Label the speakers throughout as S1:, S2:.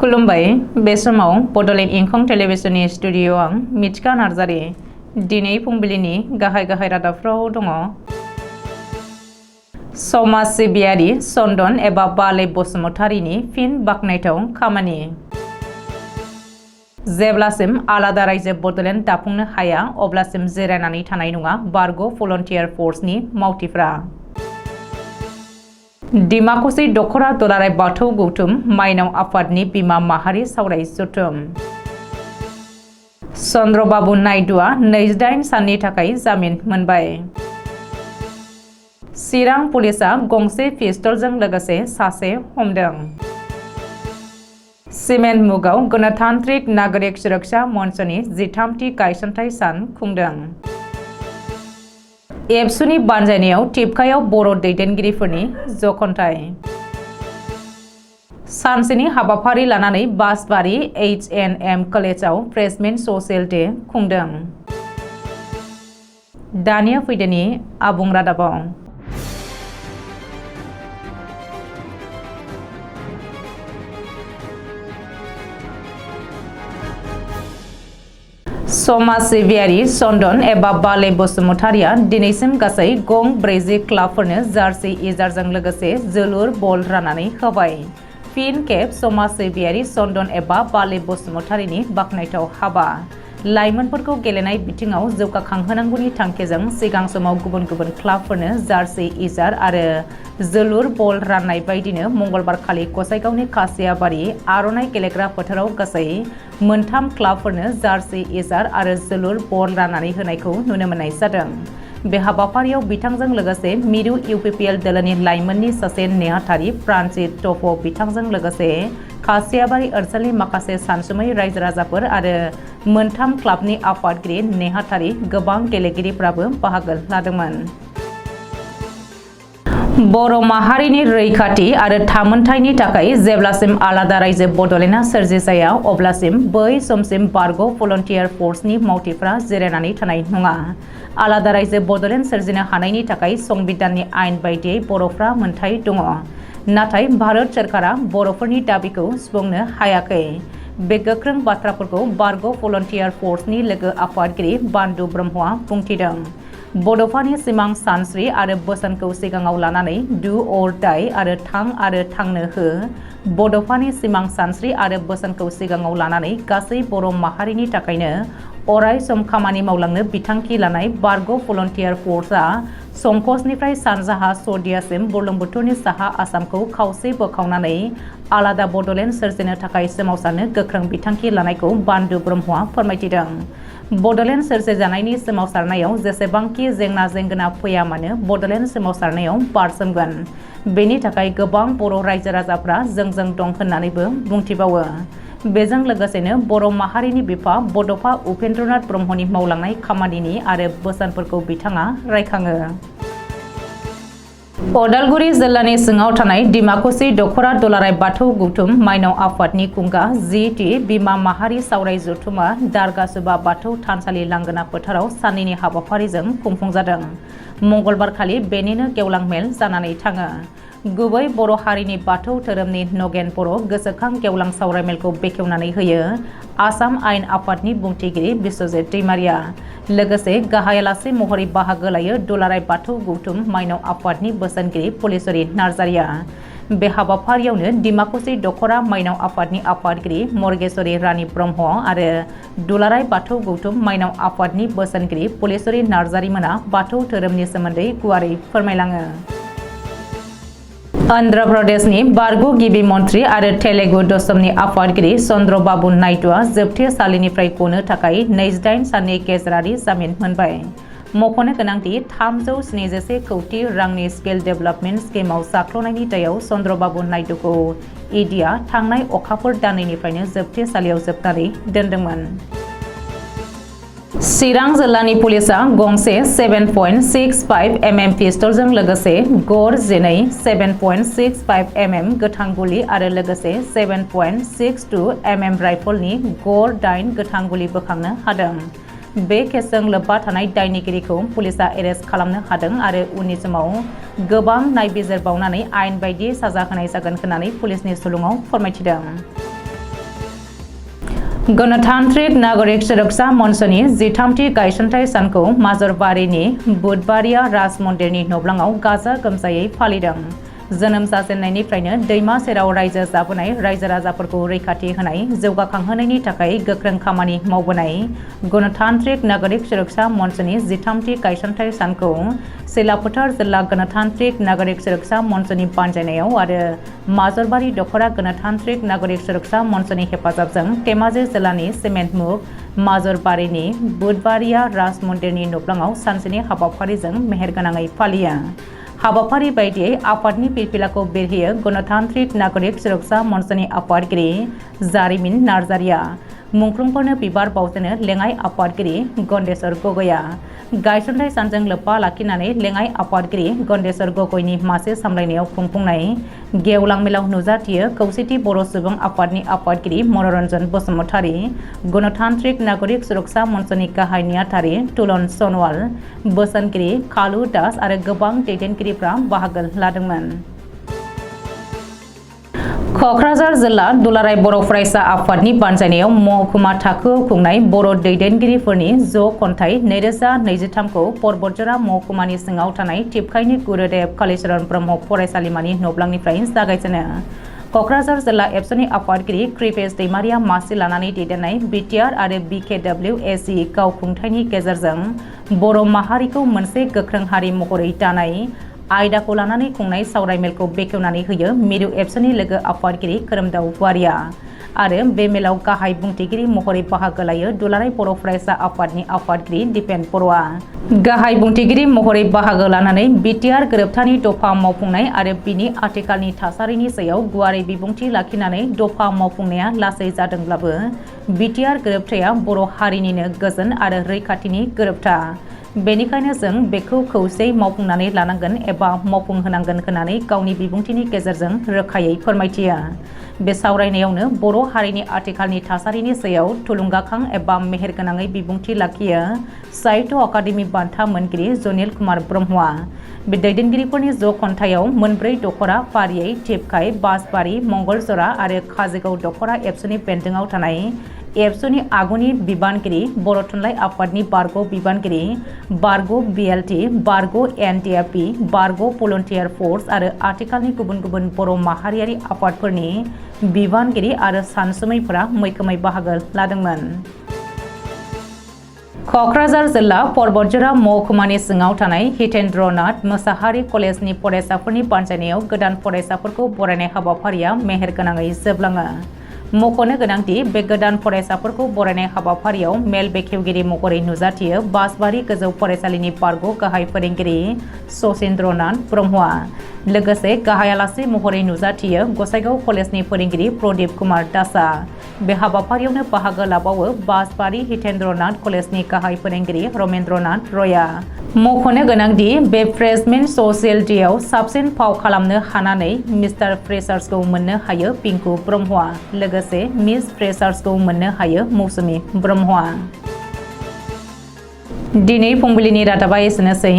S1: खुलुमबाय बे समाव बडलेण्ड इंखं टेलिभिजननि स्टुडिअ आं मिथिका नार्जारि दिनै फुंबिलिनि गाहाय रादाबफ्राव दङ। समाज सिबियारि चन्दन एबा बाले बसुमतारिनि फिन बाखनायथाव खामानि। जेब्लासिम आलादा रायजो बडलेण्ड दाफुंनो हाया अब्लासिम जिरायनानै थानाय नङा बारग' भलन्टियार फर्सनि मावथिफ्रा। डिमाकुसि दख'रा दुलाराय बाथौ गौथुम माइनाव आफादनि बिमा माहारि सावराय जथुम। चन्द्रबाबु नायडुआ 28 साननि थाखाय जामिन मोनबाय। चिरां पुलिसआ गंसे पिस्तलजों लोगोसे सासे हमदों। सिमेन्ट मुगाव गणतान्त्रिक नागरिक सुरक्षा मन्चनि 13थि गायसनथाय सान खुंदों। एबसुनि बानजायनायाव टिपकायाव बर' दैदेनगिरिफोरनि जखनथाय। सानसेनि हाबाफारि लानानै बासबारि H&M कलेजाव फ्रेशमेन स'सियेल डे खुंदों। दानिया फैदोनि आबुं रादाबाव। समाज सिबियारि चन्दन एबा बाले बसुमतारिया दिनैसिम गासै गं 40 क्लाबफोरनो जार्सि इजारजों लोगोसे जोलुर बल राननानै होबाय। फिन खेब समाज सिबियारि चन्दन एबा बाले बसुमतारिनि बाखनायथाव हाबा। लाइमोनफोरखौ गेलेनाय बिथिङाव जौगाखांहोनांगौनि थांखिजों सिगां समाव गुबुन क्लाबफोरनो जार्सि इजार आरो जोलुर बल राननाय बायदिनो मंगलबारखालि गसाइगावनि खासियाबारि आर'नाइ गेलेग्रा फोथाराव गासै 3 क्लाबफोरनो जार्सि इजार आरो जोलुर बल राननानै होनायखौ नुनो मोननाय जादों। बे हाबाफारियाव बिथांजों लोगोसे मिरु UPPL दोलोनि लाइमोननि सासे नेहाथारि प्राणजित टप बिथांजों लोगोसे खासियाबारि ओनसोलनि माखासे सानसुमै रायजो राजाफोर आरो 3 क्लाबनि आफादगिरि नेहाथारि गोबां गेलेगिरिफ्राबो बाहागो लादोंमोन। बर' माहारिनि रैखाथि आरो थामोनथायनि थाखाय जेब्लासिम आलादा रायजो बडलेण्डआ सोरजिजाया अब्लासिम बै समसिम बारग' भलन्टियार फर्सनि मावथिफ्रा जिरायनानै थानाय नङा। आलादा रायजो बडलेण्ड सोरजिनो हानायनि थाखाय संबिधाननि आयेन बायदियै बर'फ्रा मोनथाय दङ। नाथाय भारत सोरखारा बर'फोरनि दाबिखौ सुफुंनो हायाखै। बे गोख्रों बाथ्राफोरखौ बारग' भलन्टियार फर्सनि लोगो आफादगिरि बान्दु ब्रह्मआ बुंथिदों। बड'फानि सिमां सानस्रि आरो बोसोनखौ सिगाङाव लानानै डु अर डाइ आरो थां आरो थांनो हो। बड'फानि सिमां सानस्रि आरो बोसोनखौ सिगाङाव लानानै गासै बर' माहारिनि थाखायनो अराय सम खामानि मावलांनो बिथांखि लानाय बारग' भलन्टियार फर्सआ संकसनिफ्राय सानजाहा सदियासिम बुरलुंबुथुरनि साहा आसामखौ खावसे बोखावनानै आलादा बडलेण्ड सोरजिनो थाखाय सोमावसारनो गोख्रों बिथांखि लानायखौ बान्दु ब्रह्मआ फोरमायथिदों। बडलेण्ड सोरजिजानायनि सोमावसारनायाव जेसेबांखि जेंना जेंगोना फैया मानो बडलेण्ड सोमावसारनायाव बारसोमगोन। बेनि थाखाय गोबां बर' रायजो राजाफ्रा जोंजों दं होननानैबो बुंथिबावो। बेजों लोगोसेनो बर' माहारिनि बिफा बड'फा उपेन्द्रनाथ ब्रह्मनि मावलांनाय खामानिनि आरो बोसोनफोरखौ बिथाङा रायखाङो। अदालगुरि जिल्लानि सिङाव थानाय डिमाकुसि दख'रा दुलाराय बाथौ गौथुम माइनाव आफादनि खुंगा 10थि बिमा माहारि सावराय जथुमा दारगासुबा बाथौ थानसालि लांगोना फोथाराव साननैनि हाबाफारिजों खुंफुंजादों। मंगलबारखालि बेनिनो गेवलां मेल जानानै थाङो। गुबै बर' हारिनि बाथौ धोरोमनि नगेन बर' गोसोखां गेवलां सावरायमेलखौ बेखेवनानै होयो आसाम आयेन आफादनि बुंथिगिरि बिस्वजित दैमारिया। लोगोसे गाहाय आलासि महरै बाहागो लायो दुलाराय बाथौ गौथुम माइनाव आफादनि बोसोनगिरि फुलेश्वरी नार्जारिया। बे हाबाफारियावनो डिमाकुसि दख'रा माइनाव आफादनि आफादगिरि मर्गेश्वरी रानी ब्रह्म आरो दुलाराय बाथौ गौथुम माइनाव आफादनि बोसोनगिरि फुलेश्वरी नार्जारिमोना बाथौ धोरोमनि सोमोन्दै गुवारै फोरमायलाङो। अन्ध्र प्रदेशनि बारग' गिबि मन्थ्रि आरो तेलेगु दशमनि आफादगिरि चन्द्रबाबु नायडुआ जोबथेसालिनिफ्राय गनो थाखाय 28 साननि गेजेरारि जामिन मोनबाय। मख'नो गोनांदि 371 कौटि रांनि स्किल डेभेलपमेन्ट स्किमआव जाख्ल'नायनि दायाव चन्द्रबाबु नायडुखौ इडिआ थांनाय अखाफोर दाननैनिफ्रायनो जोबथेसालियाव जोबनानै दोनदोंमोन। चिरां जिल्लानि पुलिसआ गंसे 7.65 mm पिस्तलजों लोगोसे गर 12 7.65 mm गोथां गुलि आरो लोगोसे 7.62 mm राइफलनि गर 8 गोथां गुलि बोखांनो हादों। बे केसजों लोब्बा थानाय दायनिगिरिखौ पुलिसआ एरेस्ट खालामनो हादों आरो उननि समाव गोबां नायबिजिरबावनानै आयेन बायदियै साजा होनाय जागोन होननानै पुलिसनि सुलुङाव फोरमायथिदों। गणतान्त्रिक नागरिक सुरक्षा मन्चनि 13थि गायसनथाइ सानखौ माजरबारिनि बुधबारिया राज मन्दिरनि नब्लाङाव गाजा गोमजायै फालिदों। जोनोम जाजेननायनिफ्रायनो दैमा सेराव रायजो जाबोनाय रायजो राजाफोरखौ रैखाथि होनाय, जौगाखांहोनायनि थाखाय गोख्रों खामानि मावबोनाय गणतान्त्रिक नागरिक सुरक्षा मन्चनि 13थि गायसनथाइ सानखौ सिलाफोथार जिल्ला गणतान्त्रिक नागरिक सुरक्षा मन्चनि बानजायनायाव आरो माजरबारि दखरा गणतान्त्रिक नागरिक सुरक्षा मन्चनि हेफाजाबजों धेमाजि जिल्लानि सिमेन्टमुग माजरबारिनि बुधबारिया राज मन्दिरनि नब्लाङाव सानसेनि हाबाफारिजों मेहेरगोनाङै फालियो। हाबाफारि बायदियै आफादनि फिरफिलाखौ बेरहोयो गणतान्त्रिक नागरिक सुरक्षा मन्चनि आफादगिरि जारिमिन नार्जारिया। मुंख्लंफोरनो बिबार बावजेनो लेङाइ आफादगिरि गन्देश्वर गगैया। गायसनथाइ सानजों लोब्बा लाखिनानै लेङाइ आफादगिरि गन्देश्वर गगैनि मासे सामलायनायाव खुंफुंनाय गेवलां मेलाव नुजाथियो खौसेथि बर' सुबुं आफादनि आफादगिरि मनरन्जन बसुमतारी, गणतान्त्रिक नागरिक सुरक्षा मन्चनि गाहाय नेहाथारि तुलन सनवाल, बोसोनगिरि कालु दास आरो गोबां दैदेनगिरिफ्रा बाहागो लादोंमोन। क'क्राझार जिल्ला दुलाराय बर' फरायसा आफादनि बानजायनायाव महकुमा थाखोआव खुंनाय बर' दैदेनगिरिफोरनि ज' खन्थाइ 2023 खौ परबतजरा महकुमानि सिङाव थानाय टिपकाइनि गुरुदेव कालीचरण ब्रह्म फरायसालिमानि नब्लांनिफ्राय जागायजेनो। क'क्राझार जिल्ला एबसुनि आफादगिरि कृपेश दैमारिया मासि लानानै दैदेननाय बिटिआर आरो BKWSI गावखुंथायनि गेजेरजों बर' माहारिखौ मोनसे गोख्रों हारि महरै दानाय आयदाखौ लानानै खुंनाय सावरायमेलखौ बेखेवनानै होयो मिरु एबसुनि लोगो आफादगिरि खोरोमदाव वारिया आरो बे मेलाव गाहाय बुंथिगिरि महरै बाहागो लायो दुलाराय बर' फरायसा आफादनि आफादगिरि दिपेन बर'आ। गाहाय बुंथिगिरि महरै बाहागो लानानै बिटिआर गोरोबथानि दफा मावफुंनाय आरो बिनि आथिखालनि थासारिनि सायाव गुवारै बिबुंथि लाखिनानै दफा मावफुंनाया लासै जादोंब्लाबो बिटिआर गोरोबथाया बर' हारिनिनो गोजोन आरो रैखाथिनि गोरोबथा। बेनिखायनो जों बेखौ खौसेयै मावफुंनानै लानांगोन एबा मावफुंहोनांगोन होननानै गावनि बिबुंथिनि गेजेरजों रोखायै फोरमायथियो। बे सावरायनायावनो बर' हारिनि आथिखालनि थासारिनि सायाव थुलुंगाखां एबा मेहेरगोनाङै बिबुंथि लाखियो साहित्य अकादेमि बान्था मोनगिरि जनिल कुमार ब्रह्मआ। बे दैदेनगिरिफोरनि ज' खन्थाइयाव मोनब्रै दखरा फारियै टिपकाइ, बासबारि, मंगलजरा आरो काजोगाव दखरा एबसुनि बेन्दोङाव थानाय एबसुनि आगुनि बिबानगिरि, बर' थुनलाइ आफादनि बारग' बिबानगिरि, बारग' BLT, बारग' NDFB, बारग' भलन्टियार फर्स आरो आथिखालनि गुबुन गुबुन बर' माहारियारि आफादफोरनि बिबानगिरि आरो सानसुमैफोरा मैखोमै बाहागो लादोंमोन। क'क्राझार जिल्ला परबतजरा महकुमानि सिङाव थानाय हितेन्द्रनाथ मोसाहारि कलेजनि फरायसाफोरनि बानजायनायाव गोदान फरायसाफोरखौ बरायनाय हाबाफारिया मेहेरगोनाङै जोबलाङो। मख'नो गोनांदि बे गोदान फरायसाफोरखौ बरायनाय हाबाफारियाव मेल बेखेवगिरि महरै नुजाथियो बासबारि गोजौ फरायसालिनि बारग' गाहाय फोरोंगिरि सचिन्द्रनाथ ब्रह्मआ। लोगोसे गाहाय आलासि महरै नुजाथियो गसाइगाव कलेजनि फोरोंगिरि प्रदीप कुमार दासआ। बे हाबाफारियावनो बाहागो लाबावो बासबारि हितेन्द्रनाथ कलेजनि गाहाय फोरोंगिरि रमेन्द्रनाथ रयआ। मख'नो गोनांदि बे फ्रेशमेन स'सियेल डेआव साबसिन फाव खालामनो हानानै मिस्टार फ्रेशार्सखौ मोननो हायो पिंकु ब्रह्मआ। लोगोसे मिस फ्रेशार्सखौ मोननो हायो मौसुमि ब्रह्मआ। दिनै फुंबिलिनि रादाबा एसेनोसै।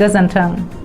S1: गोजोन्थों।